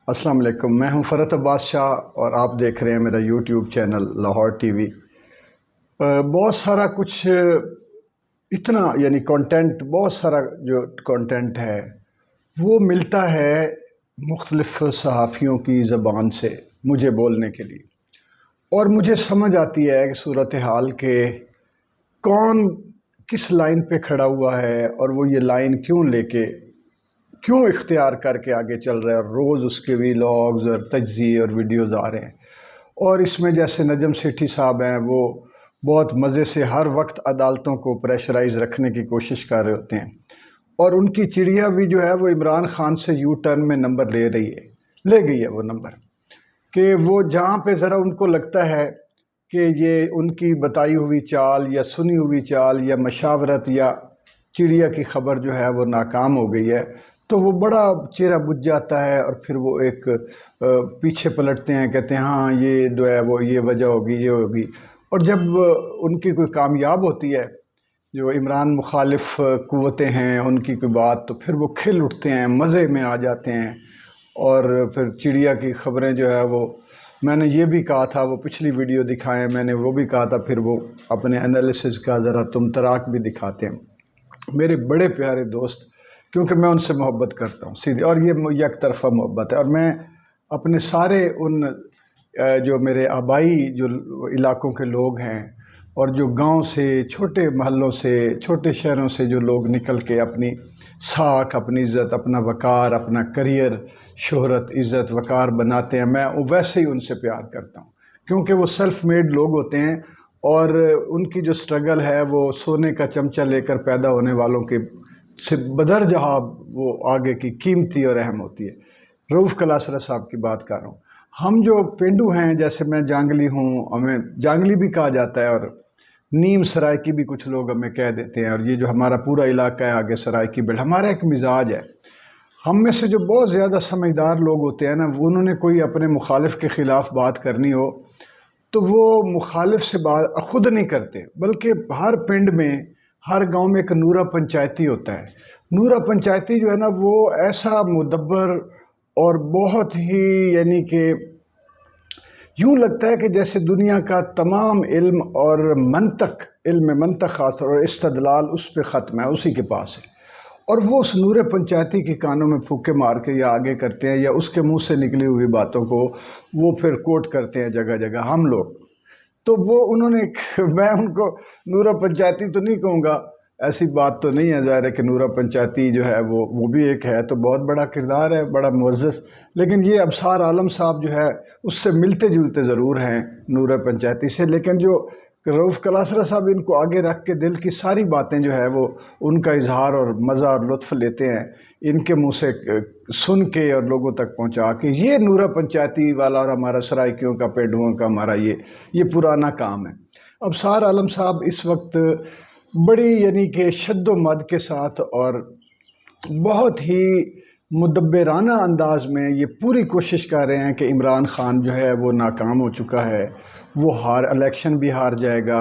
السلام علیکم، میں ہوں فرحت عباس شاہ اور آپ دیکھ رہے ہیں میرا YouTube channel Lahore T V. بہت سارا کچھ اتنا کانٹینٹ، بہت سارا جو کانٹینٹ ہے وہ ملتا ہے مختلف صحافیوں کی زبان سے مجھے بولنے کے لیے، اور مجھے سمجھ آتی ہے کہ صورتحال کے کون کس لائن پہ کھڑا ہوا ہے اور وہ یہ لائن کیوں اختیار کر کے آگے چل رہا ہے، اور روز اس کے ویلاگز اور تجزیے اور ویڈیوز آ رہے ہیں۔ اور اس میں جیسے نجم سیٹھی صاحب ہیں، وہ بہت مزے سے ہر وقت عدالتوں کو پریشرائز رکھنے کی کوشش کر رہے ہوتے ہیں، اور ان کی چڑیا بھی جو ہے وہ عمران خان سے یو ٹرن میں نمبر لے گئی ہے وہ نمبر، کہ وہ جہاں پہ ذرا ان کو لگتا ہے کہ یہ ان کی بتائی ہوئی چال یا سنی ہوئی چال یا مشاورت یا چڑیا کی خبر جو ہے وہ ناکام ہو گئی ہے، تو وہ بڑا چہرہ بجھ جاتا ہے، اور پھر وہ ایک پیچھے پلٹتے ہیں، کہتے ہیں ہاں یہ جو ہے وہ یہ وجہ ہوگی، یہ ہوگی۔ اور جب ان کی کوئی کامیاب ہوتی ہے، جو عمران مخالف قوتیں ہیں ان کی کوئی بات، تو پھر وہ کھل اٹھتے ہیں، مزے میں آ جاتے ہیں، اور پھر چڑیا کی خبریں جو ہے وہ میں نے یہ بھی کہا تھا، وہ پچھلی ویڈیو دکھائیں، میں نے وہ بھی کہا تھا، پھر وہ اپنے انالیسز کا ذرا تم تراک بھی دکھاتے ہیں۔ میرے بڑے پیارے دوست، کیونکہ میں ان سے محبت کرتا ہوں سیدھی، اور یہ یک طرفہ محبت ہے، اور میں اپنے سارے ان جو میرے آبائی جو علاقوں کے لوگ ہیں، اور جو گاؤں سے، چھوٹے محلوں سے، چھوٹے شہروں سے جو لوگ نکل کے اپنی ساکھ، اپنی عزت، اپنا وقار، اپنا کریئر، شہرت، عزت، وقار بناتے ہیں، میں ویسے ہی ان سے پیار کرتا ہوں، کیونکہ وہ سیلف میڈ لوگ ہوتے ہیں، اور ان کی جو سٹرگل ہے وہ سونے کا چمچہ لے کر پیدا ہونے والوں کے سے بدرجہ وہ آگے کی قیمتی اور اہم ہوتی ہے۔ رؤف کلاسرا صاحب کی بات کر رہا ہوں۔ ہم جو پینڈو ہیں، جیسے میں جانگلی ہوں، ہمیں جانگلی بھی کہا جاتا ہے، اور نیم سرائکی بھی کچھ لوگ ہمیں کہہ دیتے ہیں، اور یہ جو ہمارا پورا علاقہ ہے آگے سرائکی بیلٹ، ہمارا ایک مزاج ہے۔ ہم میں سے جو بہت زیادہ سمجھدار لوگ ہوتے ہیں نا، انہوں نے کوئی اپنے مخالف کے خلاف بات کرنی ہو تو وہ مخالف سے بات خود نہیں کرتے، بلکہ ہر پنڈ میں، ہر گاؤں میں ایک نورا پنچایتی ہوتا ہے۔ نورا پنچایتی جو ہے نا، وہ ایسا مدبر اور بہت ہی کہ یوں لگتا ہے کہ جیسے دنیا کا تمام علم اور علم منطق خاص اور استدلال اس پہ ختم ہے، اسی کے پاس ہے، اور وہ اس نور پنچایتی کے کانوں میں پھوکے مار کے یا آگے کرتے ہیں، یا اس کے منہ سے نکلی ہوئی باتوں کو وہ پھر کوٹ کرتے ہیں جگہ جگہ ہم لوگ۔ تو وہ انہوں نے میں ان کو نورا پنچایتی تو نہیں کہوں گا، ایسی بات تو نہیں ہے، ظاہر ہے کہ نورا پنچایتی جو ہے وہ بھی ایک ہے، تو بہت بڑا کردار ہے، بڑا معزز، لیکن یہ ابصار عالم صاحب جو ہے اس سے ملتے جلتے ضرور ہیں نورا پنچایتی سے، لیکن جو رؤف کلاسرا صاحب ان کو آگے رکھ کے دل کی ساری باتیں جو ہے وہ ان کا اظہار اور مزہ اور لطف لیتے ہیں، ان کے منہ سے سن کے اور لوگوں تک پہنچا کے، یہ نورا پنچایتی والا اور ہمارا سرائکیوں کا، پیڈوؤں کا ہمارا یہ پرانا کام ہے۔ ابصار عالم صاحب اس وقت بڑی کہ شد و مد کے ساتھ اور بہت ہی مدبرانہ انداز میں یہ پوری کوشش کر رہے ہیں کہ عمران خان جو ہے وہ ناکام ہو چکا ہے، وہ الیکشن بھی ہار جائے گا،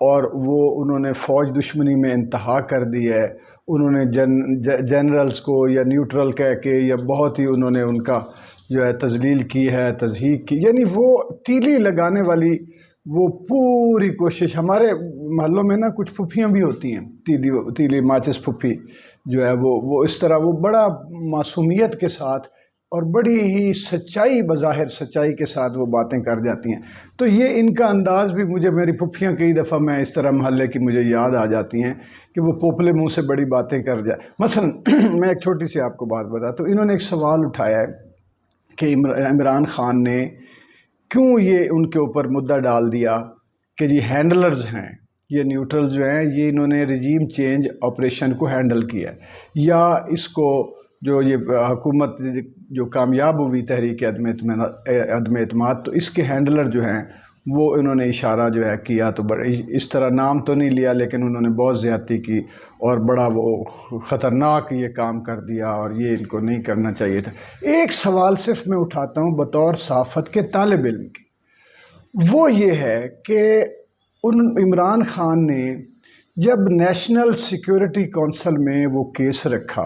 اور وہ انہوں نے فوج دشمنی میں انتہا کر دی ہے، انہوں نے جنرلز کو یا نیوٹرل کہہ کے، یا بہت ہی انہوں نے ان کا جو ہے تذلیل کی ہے، تضحیک کی، وہ تیلی لگانے والی وہ پوری کوشش۔ ہمارے محلوں میں نا کچھ پھپھیاں بھی ہوتی ہیں، تیلی ماچس پھپھی جو ہے وہ اس طرح وہ بڑا معصومیت کے ساتھ اور بڑی ہی سچائی، بظاہر سچائی کے ساتھ وہ باتیں کر جاتی ہیں، تو یہ ان کا انداز بھی مجھے، میری پھپھیاں کئی دفعہ میں اس طرح محلے کی مجھے یاد آ جاتی ہیں کہ وہ پوپلے منہ سے بڑی باتیں کر جائے۔ مثلا میں ایک چھوٹی سی آپ کو بات بتاتا ہوں، انہوں نے ایک سوال اٹھایا ہے کہ عمران خان نے کیوں یہ ان کے اوپر مدعا ڈال دیا کہ جی ہینڈلرز ہیں، یہ نیوٹرلز جو ہیں، یہ انہوں نے رجیم چینج آپریشن کو ہینڈل کیا ہے، یا اس کو جو یہ حکومت جو کامیاب ہوئی تحریک عدم اعتماد، تو اس کے ہینڈلر جو ہیں وہ انہوں نے اشارہ جو ہے کیا، تو اس طرح نام تو نہیں لیا، لیکن انہوں نے بہت زیادتی کی اور بڑا وہ خطرناک یہ کام کر دیا، اور یہ ان کو نہیں کرنا چاہیے تھا۔ ایک سوال صرف میں اٹھاتا ہوں بطور صحافت کے طالب علم کی، وہ یہ ہے کہ عمران خان نے جب نیشنل سیکیورٹی کونسل میں وہ کیس رکھا،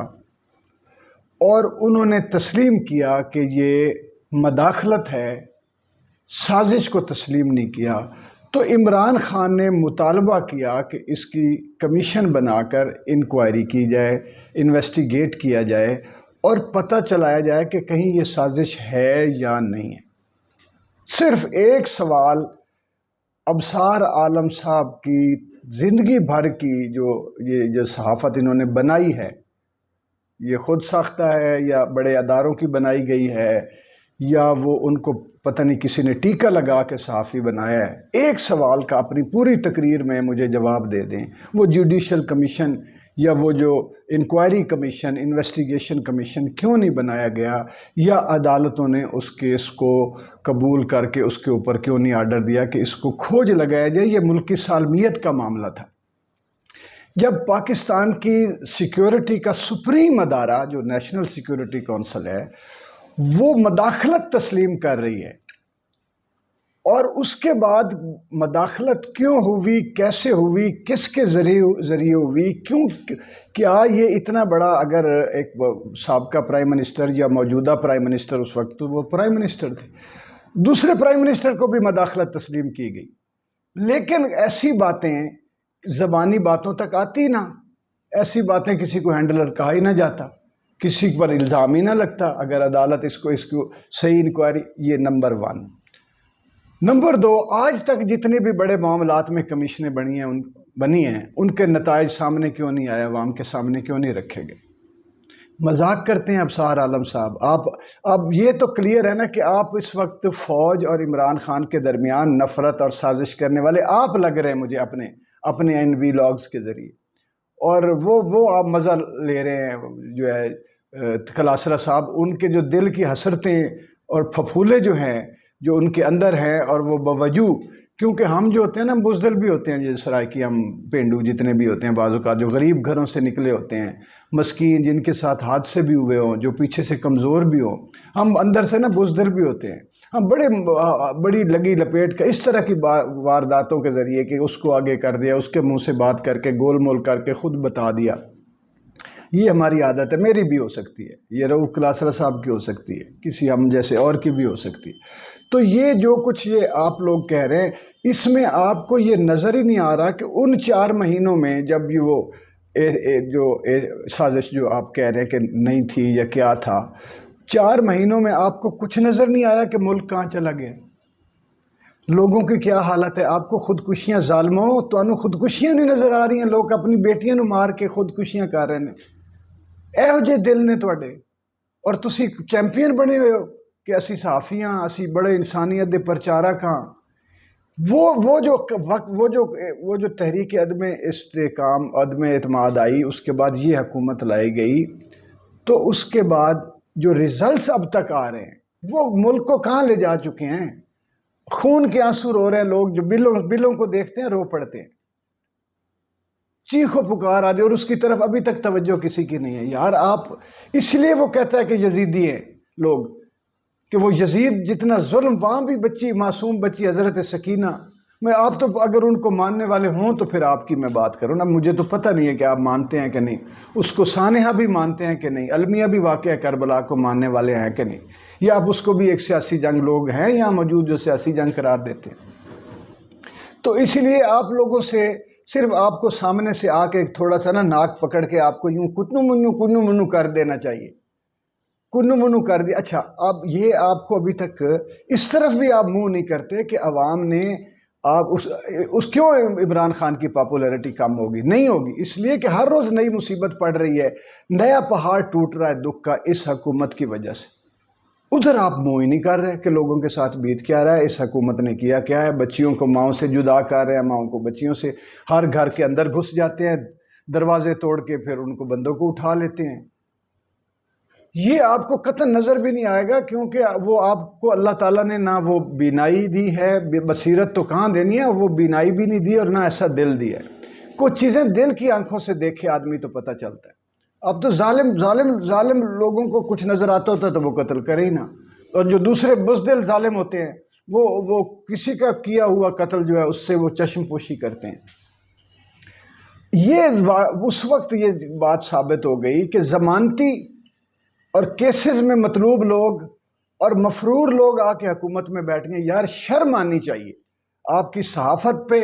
اور انہوں نے تسلیم کیا کہ یہ مداخلت ہے، سازش کو تسلیم نہیں کیا، تو عمران خان نے مطالبہ کیا کہ اس کی کمیشن بنا کر انکوائری کی جائے، انویسٹیگیٹ کیا جائے اور پتہ چلایا جائے کہ کہیں یہ سازش ہے یا نہیں ہے۔ صرف ایک سوال ابصار عالم صاحب کی زندگی بھر کی جو صحافت انہوں نے بنائی ہے، یہ خود ساختہ ہے یا بڑے اداروں کی بنائی گئی ہے یا وہ ان کو پتہ نہیں کسی نے ٹیکہ لگا کے صحافی بنایا ہے، ایک سوال کا اپنی پوری تقریر میں مجھے جواب دے دیں، وہ جوڈیشل کمیشن یا وہ جو انکوائری کمیشن، انویسٹیگیشن کمیشن کیوں نہیں بنایا گیا، یا عدالتوں نے اس کیس کو قبول کر کے اس کے اوپر کیوں نہیں آرڈر دیا کہ اس کو کھوج لگایا جائے۔ یہ ملکی سالمیت کا معاملہ تھا۔ جب پاکستان کی سیکیورٹی کا سپریم ادارہ جو نیشنل سیکیورٹی کونسل ہے وہ مداخلت تسلیم کر رہی ہے، اور اس کے بعد مداخلت کیوں ہوئی، کیسے ہوئی، کس کے ذریعے ہوئی، کیا یہ اتنا بڑا، اگر ایک سابقہ پرائم منسٹر یا موجودہ پرائم منسٹر، اس وقت وہ پرائم منسٹر تھے، دوسرے پرائم منسٹر کو بھی مداخلت تسلیم کی گئی، لیکن ایسی باتیں زبانی باتوں تک آتی نہ، ایسی باتیں کسی کو ہینڈلر کہا ہی نہ جاتا، کسی پر الزام ہی نہ لگتا اگر عدالت اس کو صحیح انکوائری۔ یہ نمبر 1۔ نمبر 2، آج تک جتنے بھی بڑے معاملات میں کمیشنیں بنی ہیں ان کے نتائج سامنے کیوں نہیں آئے، عوام کے سامنے کیوں نہیں رکھے گئے؟ مذاق کرتے ہیں ابصار عالم صاحب۔ اب یہ تو کلیئر ہے نا کہ آپ اس وقت فوج اور عمران خان کے درمیان نفرت اور سازش کرنے والے آپ لگ رہے ہیں مجھے اپنے ان ویلاگز کے ذریعے، اور وہ آپ مزہ لے رہے ہیں۔ جو ہے کلاسرہ صاحب، ان کے جو دل کی حسرتیں اور پھپھولے جو ہیں جو ان کے اندر ہیں، اور وہ بوجہ، کیونکہ ہم جو ہوتے ہیں نا بزدل بھی ہوتے ہیں، جیسے سرائکی ہم پینڈو جتنے بھی ہوتے ہیں، بعض اوقات جو غریب گھروں سے نکلے ہوتے ہیں، مسکین، جن کے ساتھ حادثے بھی ہوئے ہوں، جو پیچھے سے کمزور بھی ہوں، ہم اندر سے نا بزدل بھی ہوتے ہیں، ہم بڑی لگی لپیٹ کا اس طرح کی وارداتوں کے ذریعے کہ اس کو آگے کر دیا، اس کے منہ سے بات کر کے گول مول کر کے خود بتا دیا، یہ ہماری عادت ہے، میری بھی ہو سکتی ہے، یہ رؤف کلاسرہ صاحب کی ہو سکتی ہے، کسی ہم جیسے اور کی بھی ہو سکتی ہے۔ تو یہ جو کچھ یہ آپ لوگ کہہ رہے ہیں، اس میں آپ کو یہ نظر ہی نہیں آ رہا کہ ان 4 مہینوں میں جب یہ وہ سازش جو آپ کہہ رہے ہیں کہ نہیں تھی یا کیا تھا، 4 مہینوں میں آپ کو کچھ نظر نہیں آیا کہ ملک کہاں چلا گیا، لوگوں کی کیا حالت ہے؟ آپ کو خودکشیاں، ظالموں تمہیں خودکشیاں نہیں نظر آ رہی ہیں؟ لوگ اپنی بیٹیاں نو مار کے خودکشیاں کر رہے ہیں، ਇਹੋ ਜਿਹੇ ਦਿਲ ਨੇ ਤੁਹਾਡੇ, ਔਰ ਤੁਸੀਂ ਚੈਂਪੀਅਨ ਬਣੇ ਹੋਏ ਹੋ کہ اسی صحافیاں، اسی بڑے انسانیت دے پرچارک ہاں۔ وہ جو تحریک عدم استحکام، عدم اعتماد آئی، اس کے بعد یہ حکومت لائی گئی، تو اس کے بعد جو ریزلٹس اب تک آ رہے ہیں وہ ملک کو کہاں لے جا چکے ہیں؟ خون کے آنسو رو رہے ہیں لوگ، جو بلوں کو دیکھتے ہیں رو پڑتے ہیں، چیخ و پکار آ رہی، اور اس کی طرف ابھی تک توجہ کسی کی نہیں ہے۔ یار آپ، اس لیے وہ کہتا ہے کہ یزیدی ہیں لوگ، کہ وہ یزید جتنا ظلم، وہاں بھی بچی، معصوم بچی حضرت سکینہ، میں آپ تو اگر ان کو ماننے والے ہوں تو پھر آپ کی میں بات کروں نا، مجھے تو پتہ نہیں ہے کہ آپ مانتے ہیں کہ نہیں، اس کو سانحہ بھی مانتے ہیں کہ نہیں، المیہ بھی واقعہ کربلا کو ماننے والے ہیں کہ نہیں، یا آپ اس کو بھی ایک سیاسی جنگ لوگ ہیں یہاں موجود جو سیاسی جنگ قرار دیتے ہیں۔ تو اسی لیے آپ لوگوں سے صرف آپ کو سامنے سے آ کے تھوڑا سا نا ناک پکڑ کے آپ کو یوں کنو منو کر دینا چاہیے، کنو منو کر دیا۔ اچھا، اب یہ آپ کو ابھی تک اس طرف بھی آپ منہ نہیں کرتے کہ عوام نے آپ اس کیوں عمران خان کی پاپولیرٹی کم ہوگی؟ نہیں ہوگی، اس لیے کہ ہر روز نئی مصیبت پڑ رہی ہے، نیا پہاڑ ٹوٹ رہا ہے دکھ کا اس حکومت کی وجہ سے۔ ادھر آپ منہ ہی نہیں کر رہے کہ لوگوں کے ساتھ بیت کیا رہا ہے، اس حکومت نے کیا کیا ہے، بچیوں کو ماؤں سے جدا کر رہے ہیں، ماؤں کو بچیوں سے، ہر گھر کے اندر گھس جاتے ہیں دروازے توڑ کے، پھر ان کو بندوں کو اٹھا لیتے ہیں۔ یہ آپ کو قطعاً نظر بھی نہیں آئے گا، کیونکہ وہ آپ کو اللہ تعالیٰ نے نہ وہ بینائی دی ہے، بصیرت تو کہاں دینی ہے، وہ بینائی بھی نہیں دی، اور نہ ایسا دل دیا ہے۔ کچھ چیزیں دل کی آنکھوں سے دیکھے آدمی تو پتہ چلتا ہے۔ اب تو ظالم لوگوں کو کچھ نظر آتا ہوتا تو وہ قتل کرے ہی نہ، اور جو دوسرے بزدل ظالم ہوتے ہیں وہ کسی کا کیا ہوا قتل جو ہے اس سے وہ چشم پوشی کرتے ہیں۔ یہ اس وقت یہ بات ثابت ہو گئی کہ ضمانتی اور کیسز میں مطلوب لوگ اور مفرور لوگ آ کے حکومت میں بیٹھ گئے. یار شرم آنی چاہیے آپ کی صحافت پہ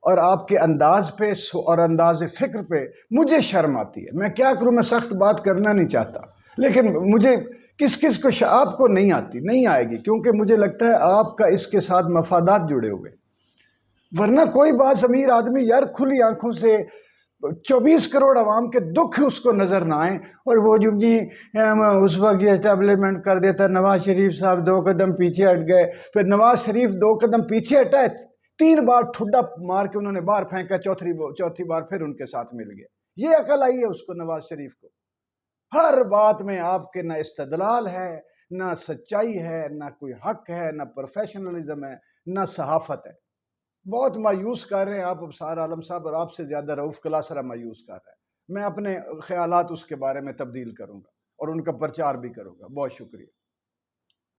اور آپ کے انداز پہ اور انداز فکر پہ. مجھے شرم آتی ہے. میں کیا کروں، میں سخت بات کرنا نہیں چاہتا، لیکن مجھے کس کو آپ کو نہیں آتی، نہیں آئے گی، کیونکہ مجھے لگتا ہے آپ کا اس کے ساتھ مفادات جڑے ہوئے. ورنہ کوئی بات ضمیر آدمی یار کھلی آنکھوں سے 24 کروڑ عوام کے دکھ اس کو نظر نہ آئیں، اور وہ جو اس وقت یہ اسٹیبلشمنٹ کر دیتا نواز شریف صاحب 2 قدم پیچھے ہٹ گئے. پھر نواز شریف 2 قدم پیچھے ہٹا ہے، 3 بار ٹھڈا مار کے انہوں نے باہر پھینکا، چوتھی بار پھر ان کے ساتھ مل گیا. یہ عقل آئی ہے اس کو، نواز شریف کو. ہر بات میں آپ کے نہ استدلال ہے، نہ سچائی ہے، نہ کوئی حق ہے، نہ پروفیشنلزم ہے، نہ صحافت ہے. بہت مایوس کر رہے ہیں آپ ابصار عالم صاحب، اور آپ سے زیادہ رؤوف کلاسرا مایوس کر رہا ہے. میں اپنے خیالات اس کے بارے میں تبدیل کروں گا اور ان کا پرچار بھی کروں گا. بہت شکریہ.